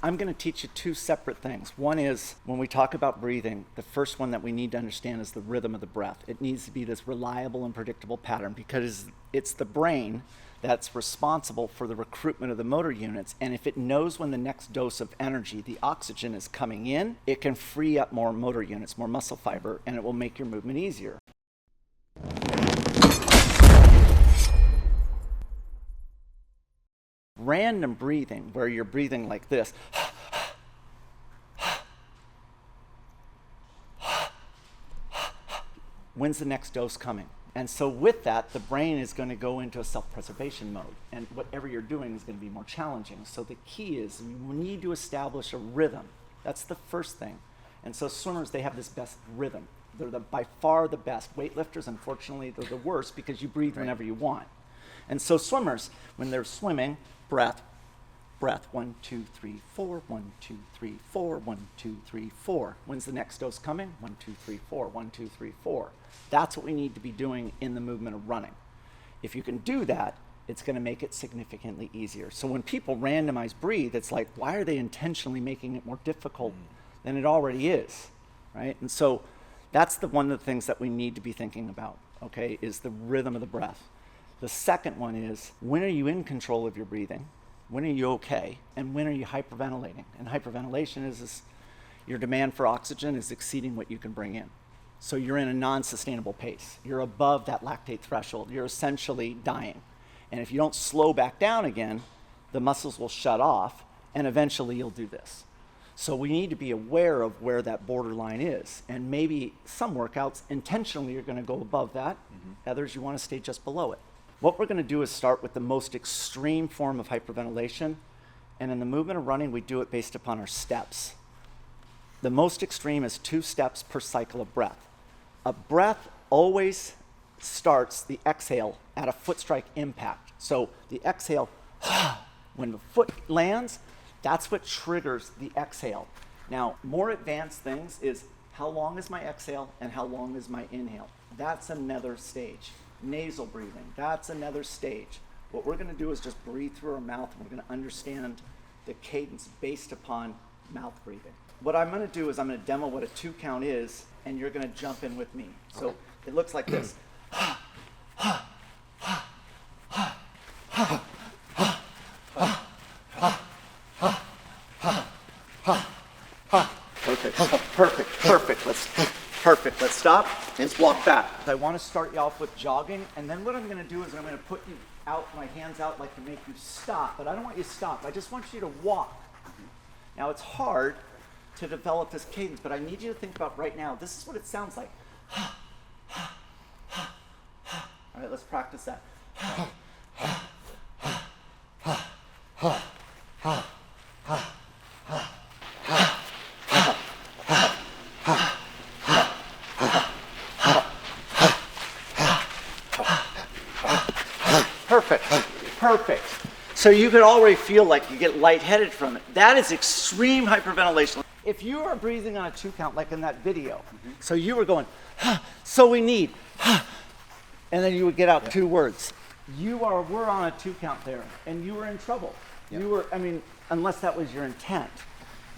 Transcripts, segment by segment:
I'm going to teach you two separate things. One is, when we talk about breathing, the first one that we need to understand is the rhythm of the breath. It needs to be this reliable and predictable pattern, because it's the brain that's responsible for the recruitment of the motor units. And if it knows when the next dose of energy, the oxygen, is coming in, it can free up more motor units, more muscle fiber, and it will make your movement easier. Random breathing, where you're breathing like this, when's the next dose coming? And so with that, the brain is going to go into a self-preservation mode, and whatever you're doing is going to be more challenging. So the key is you need to establish a rhythm. That's the first thing. And so swimmers, they have this best rhythm. They're by far the best. Weightlifters, unfortunately, they're the worst, because you breathe whenever you want. And so swimmers, when they're swimming, breath, breath, 1, 2, 3, 4, 1, 2, 3, 4, 1, 2, 3, 4. When's the next dose coming? 1, 2, 3, 4, 1, 2, 3, 4. That's what we need to be doing in the movement of running. If you can do that, it's going to make it significantly easier. So when people randomize breathe, it's like, why are they intentionally making it more difficult than it already is, right? And so that's one of the things that we need to be thinking about, okay, is the rhythm of the breath. The second one is, when are you in control of your breathing? When are you okay? And when are you hyperventilating? And hyperventilation is your demand for oxygen is exceeding what you can bring in. So you're in a non-sustainable pace. You're above that lactate threshold. You're essentially dying. And if you don't slow back down again, the muscles will shut off, and eventually you'll do this. So we need to be aware of where that borderline is. And maybe some workouts, intentionally, you're going to go above that. Others, you want to stay just below it. What we're going to do is start with the most extreme form of hyperventilation. And in the movement of running, we do it based upon our steps. The most extreme is 2 steps per cycle of breath. A breath always starts the exhale at a foot strike impact. So the exhale, when the foot lands, that's what triggers the exhale. Now, more advanced things is, how long is my exhale and how long is my inhale? That's another stage. Nasal breathing, that's another stage. What we're going to do is just breathe through our mouth, and we're going to understand the cadence based upon mouth breathing. What I'm going to do is I'm going to demo what a 2 count is, and you're going to jump in with me. So it looks like this. Perfect. Let's stop. Let's walk back. I want to start you off with jogging, and then what I'm going to do is I'm going to put you out, my hands out, like to make you stop. But I don't want you to stop. I just want you to walk. Now, it's hard to develop this cadence, but I need you to think about right now, this is what it sounds like. All right, let's practice that. Perfect. So you could already feel like you get lightheaded from it. That is extreme hyperventilation. If you are breathing on a 2 count, like in that video, so you were going, so we need, and then you would get out 2 words. We're on a 2 count there, and you were in trouble. Yeah. You were, unless that was your intent,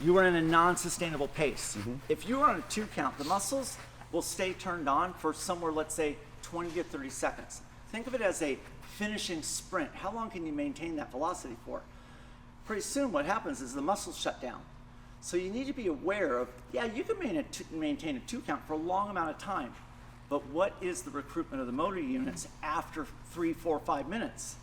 you were in a non-sustainable pace. If you are on a 2 count, the muscles will stay turned on for somewhere, let's say, 20 to 30 seconds. Think of it as a finishing sprint. How long can you maintain that velocity for? Pretty soon what happens is the muscles shut down. So you need to be aware of, you can maintain a 2 count for a long amount of time, but what is the recruitment of the motor units after 3, 4, 5 minutes?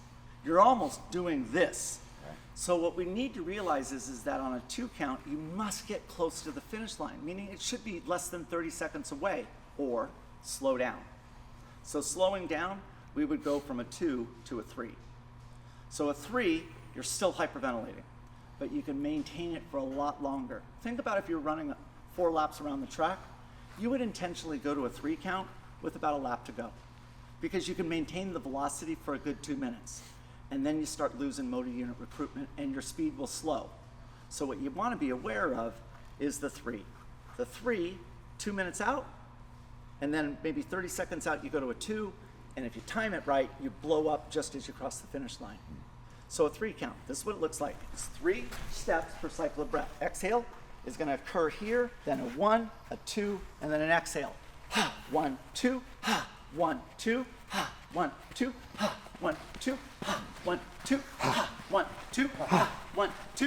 You're almost doing this. Right. So what we need to realize is that on a 2 count, you must get close to the finish line, meaning it should be less than 30 seconds away, or slow down. So slowing down, we would go from a 2 to a 3. So a 3, you're still hyperventilating, but you can maintain it for a lot longer. Think about if you're running 4 laps around the track, you would intentionally go to a 3 count with about a lap to go, because you can maintain the velocity for a good 2 minutes. And then you start losing motor unit recruitment, and your speed will slow. So what you want to be aware of is the 3. The 3, 2 minutes out, and then maybe 30 seconds out, you go to a 2, and if you time it right, you blow up just as you cross the finish line. So a 3 count, this is what it looks like. It's 3 steps per cycle of breath. Exhale is going to occur here, then a 1, a 2, and then an exhale. 1, 2, 1, 2, 1, 2, 1, 2, 1, 2, 1, 2, 1, 2,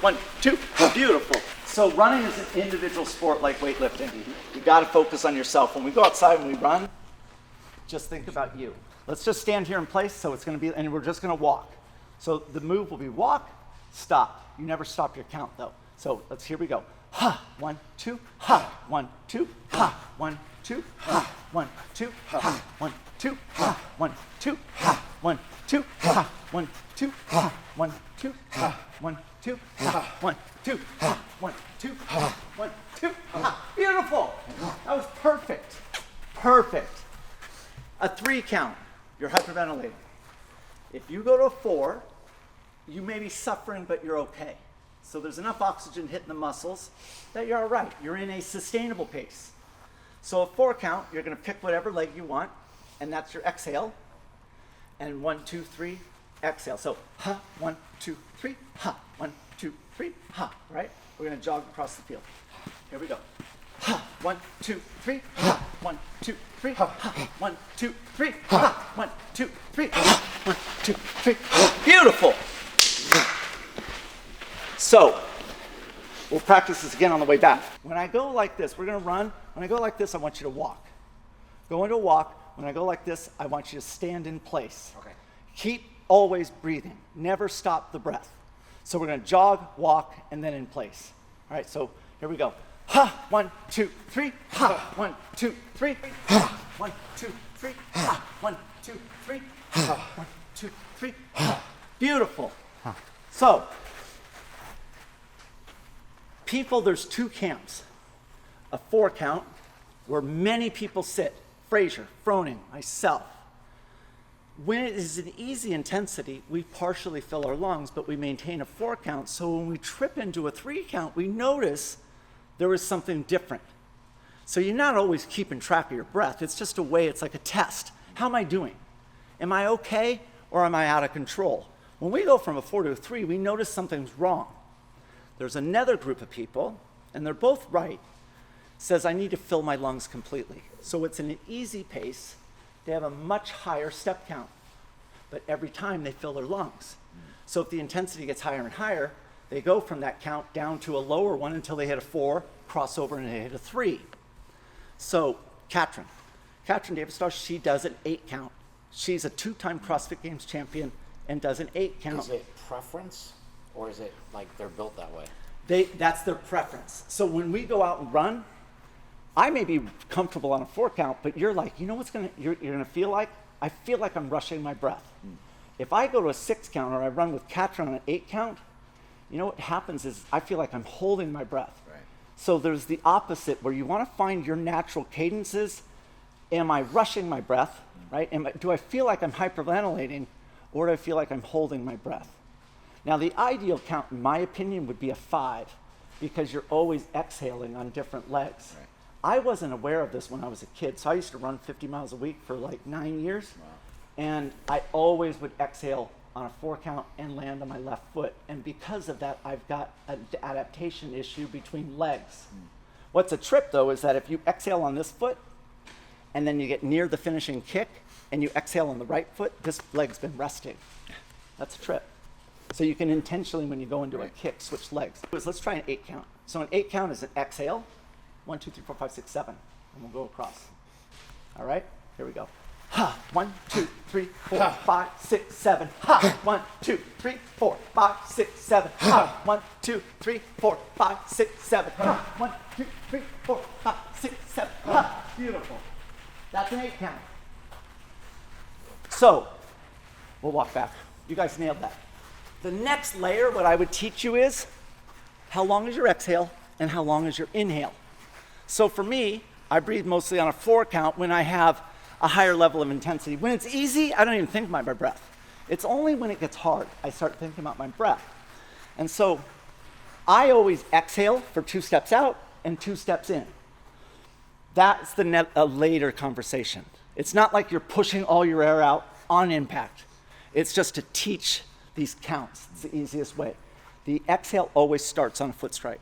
1, 2. Beautiful. So running is an individual sport like weightlifting. You got to focus on yourself. When we go outside and we run, just think about you. Let's just stand here in place. So it's going to be, and we're just going to walk. So the move will be walk, stop. You never stop your count though. So here we go. 1, 2, 1, 2, 1, 2, 1, 2, 1, 2, 1, 2, 1, 2, 1, 2, 1, 2, 1, 2, 1, 2, 1, 2, 1, 2. Beautiful. That was perfect. Perfect. A 3 count. You're hyperventilating. If you go to a 4, you may be suffering, but you're okay. So there's enough oxygen hitting the muscles that you're all right. You're in a sustainable pace. So a 4 count, you're going to pick whatever leg you want, and that's your exhale. And 1, 2, 3, exhale. So 1, 2, 3, 1, 2, 3, right? We're going to jog across the field. Here we go. 1, 2, 3, 1, 2, 3, 1, 2, 3, 1, 2, 3, 1, 2, 3. Beautiful. So, we'll practice this again on the way back. When I go like this, we're going to run. When I go like this, I want you to walk. Go into a walk. When I go like this, I want you to stand in place. Okay. Keep always breathing. Never stop the breath. So we're going to jog, walk, and then in place. All right, so here we go. 1, 2, 3. 1, 2, 3. 1, 2, 3. 1, 2, 3. 1, 2, 3. Beautiful. So, people, there's 2 camps. A 4 count, where many people sit. Fraser, Froning, myself. When it is an easy intensity, we partially fill our lungs, but we maintain a 4 count. So when we trip into a 3 count, we notice there is something different. So you're not always keeping track of your breath. It's just a way, it's like a test. How am I doing? Am I okay, or am I out of control? When we go from a 4 to a 3, we notice something's wrong. There's another group of people, and they're both right, says I need to fill my lungs completely. So it's in an easy pace. They have a much higher step count, but every time they fill their lungs. So if the intensity gets higher and higher, they go from that count down to a lower one until they hit a 4, cross over, and they hit a 3. So Katrin Davis-Starr, she does an 8 count. She's a 2-time CrossFit Games champion and does an 8 count. Is it preference, or is it like they're built that way? That's their preference. So when we go out and run, I may be comfortable on a 4 count, but you're like, you know what's you're gonna feel like? I feel like I'm rushing my breath. If I go to a 6 count or I run with Katrin on an 8 count, you know what happens is I feel like I'm holding my breath. Right. So there's the opposite where you want to find your natural cadences. Am I rushing my breath, right? Do I feel like I'm hyperventilating, or do I feel like I'm holding my breath? Now the ideal count, in my opinion, would be a 5, because you're always exhaling on different legs. Right. I wasn't aware of this when I was a kid, so I used to run 50 miles a week for like 9 years. Wow. And I always would exhale on a 4 count and land on my left foot. And because of that, I've got an adaptation issue between legs. What's a trip though is that if you exhale on this foot and then you get near the finishing kick and you exhale on the right foot, this leg's been resting. That's a trip. So you can intentionally, when you go into a kick, switch legs. Let's try an 8 count. So an 8 count is an exhale. 1, 2, 3, 4, 5, 6, 7. And we'll go across. All right, here we go. 1, 2, 3, 4, 5, 6, 7. 1, 2, 3, 4, 5, 6, 7. 1, 2, 3, 4, 5, 6, 7. 1, 2, 3, 4, 5, 6, 7. Beautiful. That's an 8 count. So, we'll walk back. You guys nailed that. The next layer, what I would teach you is how long is your exhale and how long is your inhale. So for me, I breathe mostly on a 4 count when I have a higher level of intensity. When it's easy, I don't even think about my breath. It's only when it gets hard I start thinking about my breath. And so I always exhale for 2 steps out and 2 steps in. That's a later conversation. It's not like you're pushing all your air out on impact. It's just to teach these counts. It's the easiest way. The exhale always starts on a foot strike.